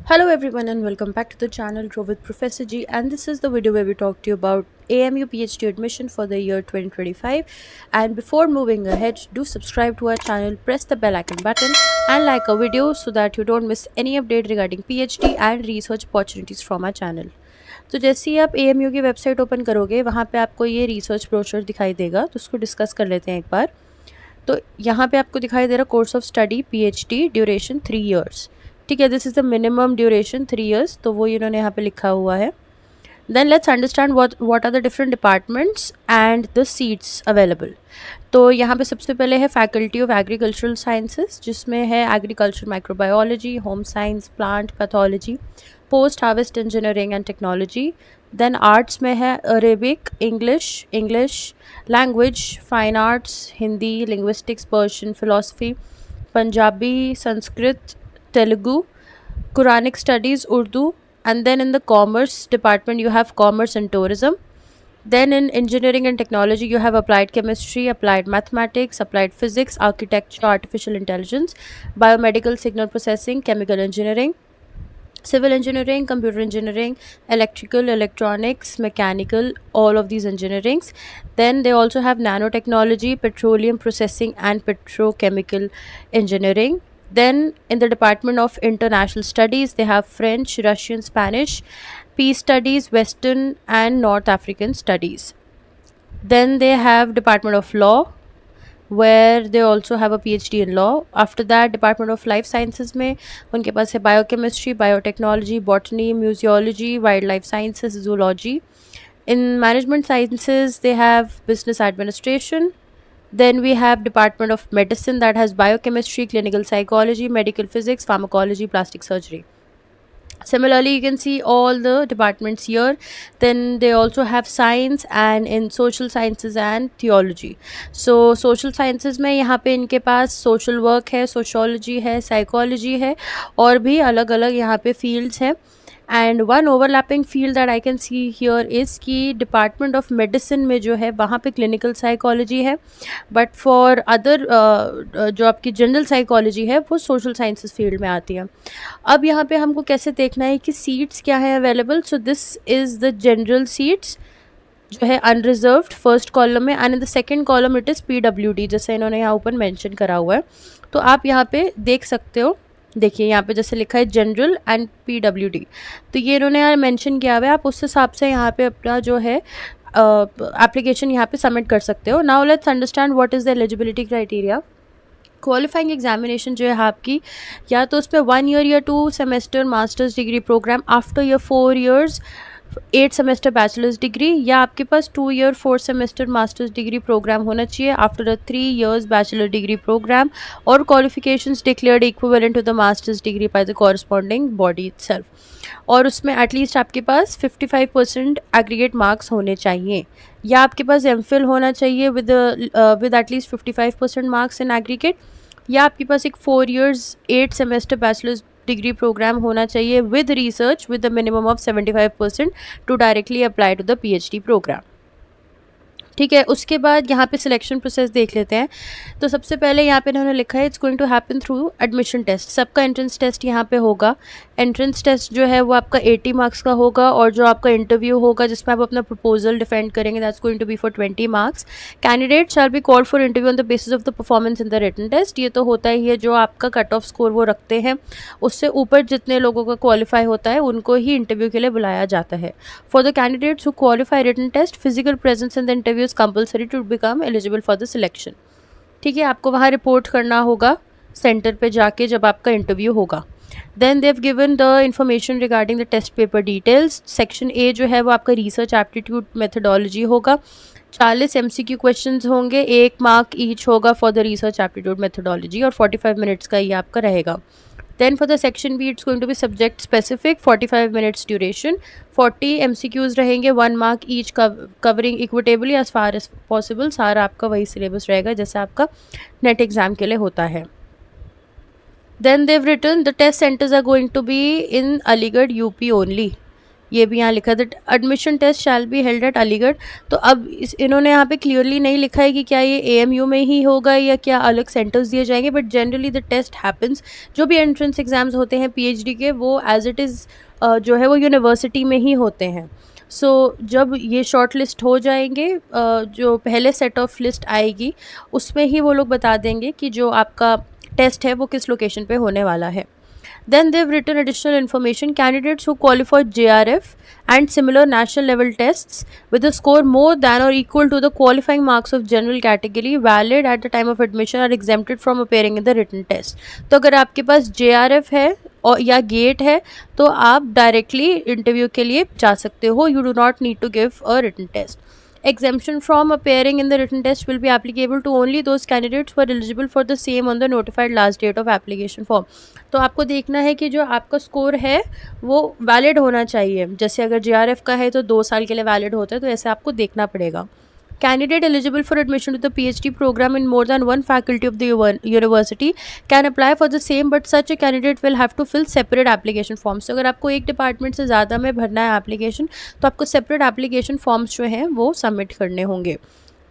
Hello everyone and welcome back to the channel Grow with Professor G, and this is the video where we talk to you about AMU PhD admission for the year 2025. And before moving ahead, do subscribe to our channel, press the bell icon button and like our video so that you don't miss any update regarding PhD and research opportunities from our channel. तो जैसे ही आप AMU की website open करोगे वहाँ पे आपको ये research brochure दिखाई देगा, तो उसको डिस्कस कर लेते हैं एक बार। तो यहाँ पे आपको दिखाई दे रहा course of study PhD duration 3 years। ठीक है, this is the minimum duration 3 years, तो वो इन्होंने यहाँ पे लिखा हुआ है। Then let's understand what are the different departments and the seats available. तो यहाँ पे सबसे पहले है फैकल्टी ऑफ एग्रीकल्चरल साइंसेज, जिसमें है agriculture microbiology, home science, plant pathology, post harvest engineering and technology. Then arts में है Arabic, English language, fine arts, Hindi, linguistics, Persian, philosophy, Punjabi, Sanskrit, Telugu, Quranic studies, Urdu, and then in the commerce department you have commerce and tourism. Then in engineering and technology you have applied chemistry, applied mathematics, applied physics, architecture, artificial intelligence, biomedical signal processing, chemical engineering, civil engineering, computer engineering, electrical, electronics, mechanical, all of these engineerings. Then they also have nanotechnology, petroleum processing and petrochemical engineering. Then in the department of international studies they have French, Russian, Spanish, peace studies, Western and North African studies. Then they have department of law, where they also have a PhD in law. After that, department of life sciences में उनके पास है biochemistry, biotechnology, botany, museology, wildlife sciences, zoology. In management sciences they have business administration. Then we have department of medicine that has biochemistry, clinical psychology, medical physics, pharmacology, plastic surgery. Similarly, you can see all the departments here. Then they also have science and in social sciences and theology. So social sciences में यहाँ पे इनके पास social work है, sociology है, psychology है, और भी अलग अलग यहाँ पे fields हैं. And one overlapping field that I can see here is कि डिपार्टमेंट ऑफ मेडिसिन में जो है वहाँ पे क्लिनिकल साइकोलॉजी है, बट फॉर अदर जो आपकी जनरल साइकोलॉजी है वो सोशल साइंसेस फील्ड में आती है। अब यहाँ पे हमको कैसे देखना है कि सीट्स क्या है available. So this is the general seats जो है अनरिजर्व्ड फर्स्ट कॉलम में, and in the second column it is PWD, जैसे इन्होंने यहाँ ऊपर मेंशन करा हुआ है। तो आप यहाँ पे देख सकते हो, देखिए यहाँ पे जैसे लिखा है जनरल एंड PWD, तो ये इन्होंने यहाँ मेंशन किया हुआ है। आप उस हिसाब से यहाँ पे अपना जो है एप्लीकेशन यहाँ पे सबमिट कर सकते हो। Now let's understand what is the eligibility criteria. Qualifying examination जो है आपकी, या तो उसमें 1 year या 2 semester masters degree programme, after year 4 years 8 semester bachelors degree, या आपके पास 2 year 4 semester masters degree programme होना चाहिए after a 3 years bachelor degree programme, और qualifications declared equivalent to the masters degree by the corresponding body itself, और उसमें at least आपके पास 55% aggregate marks होने चाहिए, या आपके पास MPhil होना चाहिए with at least 55% marks in aggregate, या आपके पास एक 4 years 8 semester bachelors degree programme होना चाहिए with research with the minimum of 75% to directly apply to the PhD program. ठीक है, उसके बाद यहाँ पे सिलेक्शन प्रोसेस देख लेते हैं। तो सबसे पहले यहाँ पे इन्होंने लिखा है it's going to happen through admission test. सबका एंट्रेंस टेस्ट यहाँ पे होगा। एंट्रेंस टेस्ट जो है वो आपका 80 मार्क्स का होगा, और जो आपका इंटरव्यू होगा जिसमें आप अपना प्रपोजल डिफेंड करेंगे that's going to be for 20 marks. Candidate shall be called for interview on the basis of the performance in the written test. ये तो होता ही है, जो आपका कट ऑफ स्कोर वो रखते हैं उससे ऊपर जितने लोगों का क्वालिफाई होता है उनको ही इंटरव्यू के लिए बुलाया जाता है। For the candidates who qualify written test, physical presence in the interview is compulsory to become eligible for the selection. ठीक है, आपको वहाँ रिपोर्ट करना होगा सेंटर पे जाके जब आपका इंटरव्यू होगा। Then they have given the information regarding the test paper details. Section A जो है वो आपका रिसर्च एप्टीट्यूड मेथडोलॉजी होगा। 40 MCQ क्वेश्चंस होंगे, 1 मार्क ईच होगा for the research aptitude methodology, और 45 मिनट्स का ये आपका रहेगा। Then for the section B it's going to be subject specific, 45 minutes duration, 40 MCQs रहेंगे, 1 mark each, covering equitably as far as possible। सारा आपका वही सिलेबस रहेगा जैसे आपका नेट एग्ज़ाम के लिए होता है। Then they've written the test centers are going to be in Aligarh UP only। ये भी यहाँ लिखा that admission test shall be held at Aligarh. तो अब इन्होंने यहाँ पे क्लियरली नहीं लिखा है कि क्या ये एएमयू में ही होगा या क्या अलग सेंटर्स दिए जाएंगे, but generally the test happens, जो भी एंट्रेंस एग्जाम्स होते हैं पीएचडी के, वो एज इट इज़ जो है वो यूनिवर्सिटी में ही होते हैं। सो जब ये शॉर्ट लिस्ट हो जाएंगे, जो पहले सेट ऑफ लिस्ट आएगी उसमें ही वो लोग बता देंगे कि जो आपका टेस्ट है वो किस लोकेशन पे होने वाला है। Then they've written additional information. Candidates who qualify JRF and similar national level tests with a score more than or equal to the qualifying marks of general category valid at the time of admission are exempted from appearing in the written test. तो अगर आपके पास JRF है और या gate है तो आप directly interview के लिए जा सकते हो. You do not need to give a written test. Exemption from appearing in the written test will be applicable to only those candidates who are eligible for the same on the notified last date of application form. तो आपको देखना है कि जो आपका score है वो valid होना चाहिए. जैसे अगर JRF का है तो 2 साल के लिए वैलिड होता है, तो ऐसे आपको देखना पड़ेगा. Candidate eligible for admission to the PhD program in more than one faculty of the university can apply for the same, but such a candidate will have to fill separate application forms. तो अगर आपको एक department से ज़्यादा में भरना है application, तो आपको सेपरेट एप्लीकेशन फॉर्म्स जो हैं वो सबमिट करने होंगे.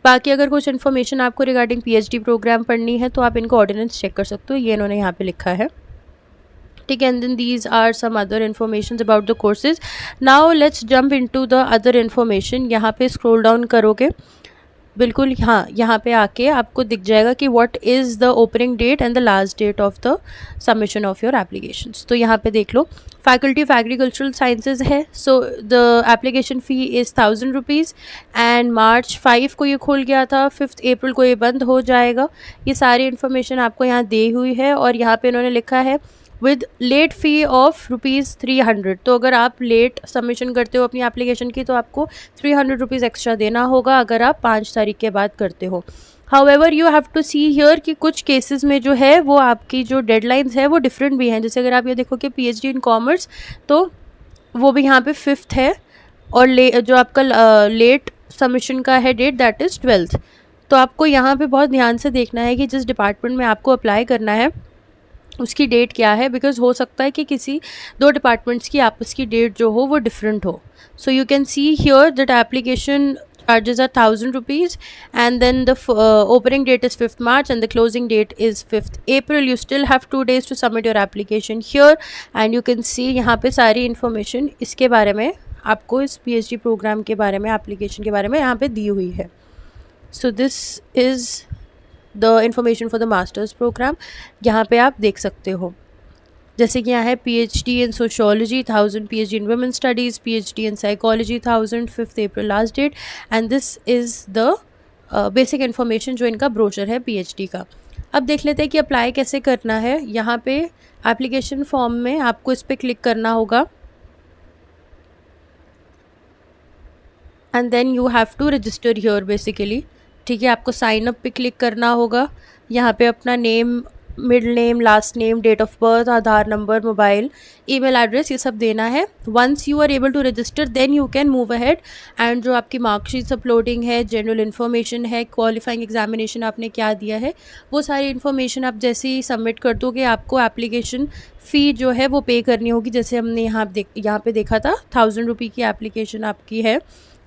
बाकी अगर कुछ इन्फॉर्मेशन आपको रिगार्डिंग PhD प्रोग्राम पढ़नी है तो आप इनको ऑर्डिनेंस चेक कर सकते हो. ये इन्होंने यहाँ पे लिखा है, ठीक है. And then these are some other information about the courses. Now let's jump into the other information. यहाँ पे स्क्रॉल डाउन करोगे बिल्कुल, यहाँ पे आके आपको दिख जाएगा कि what is the opening date and the last date of the submission of your applications. तो यहाँ पे देख लो, फैकल्टी ऑफ एग्रीकल्चरल साइंसेज है. So the application fee is 1000 rupees and March 5 को ये खुल गया था, 5 अप्रैल को ये बंद हो जाएगा. ये सारी इन्फॉर्मेशन आपको यहाँ दी हुई है और यहाँ पे इन्होंने लिखा है विद लेट फ़ी ऑफ ₹300. तो अगर आप लेट सबमिशन करते हो अपनी एप्लीकेशन की तो आपको ₹300 एक्स्ट्रा देना होगा अगर आप 5 तारीख के बाद करते हो. However you have to see here कि कुछ केसेस में जो है वो आपकी जो डेडलाइंस है वो डिफरेंट भी हैं. जैसे अगर आप ये देखो कि PhD इन कॉमर्स, तो वो भी यहाँ पे 5th है और जो आपका लेट सबमिशन का है डेट दैट इज़ 12th. तो आपको यहाँ पे बहुत ध्यान से देखना है कि जिस डिपार्टमेंट में आपको अप्लाई करना है उसकी डेट क्या है, बिकॉज हो सकता है कि किसी 2 डिपार्टमेंट्स की आपस की डेट जो हो वो डिफरेंट हो. So you can see here that application charges are 1000 rupees and then the opening date is 5th March and the closing date is 5th April. You still have 2 days to submit your application here and you can see यहाँ पे सारी information इसके बारे में आपको इस PhD programme के बारे में, एप्लीकेशन के बारे में यहाँ पे दी हुई है. So this is the information for the masters program. यहाँ पे आप देख सकते हो जैसे कि यहाँ है PhD in sociology 1000, PhD in women studies, PhD in psychology 1000, 5th April last date. And this is the basic information जो इनका ब्रोशर है PhD का. अब देख लेते हैं कि अप्लाई कैसे करना है. यहाँ पे एप्लीकेशन फॉर्म में आपको इस पर क्लिक करना होगा and then you have to register here basically. ठीक है, आपको साइन अप पे क्लिक करना होगा. यहाँ पे अपना name, middle name, last name, date of birth, Aadhaar number, mobile, email address, ये सब देना है. Once you are able to register then you can move ahead. And जो आपकी मार्कशीट्स अपलोडिंग है, जनरल इन्फॉर्मेशन है, क्वालिफाइंग एग्जामिनेशन आपने क्या दिया है, वो सारी इन्फॉर्मेशन आप जैसे ही सबमिट कर दोगे आपको एप्लीकेशन फ़ी जो है वो पे करनी होगी. जैसे हमने यहाँ पे देखा था 1000 रुपये की एप्लीकेशन आपकी है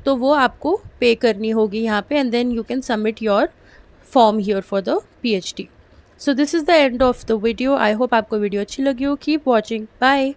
तो वो आपको पे करनी होगी यहाँ पे. And then you can submit your form here for the PhD. So this is the end of the video. I hope आपको वीडियो अच्छी लगी हो. Keep watching. बाय.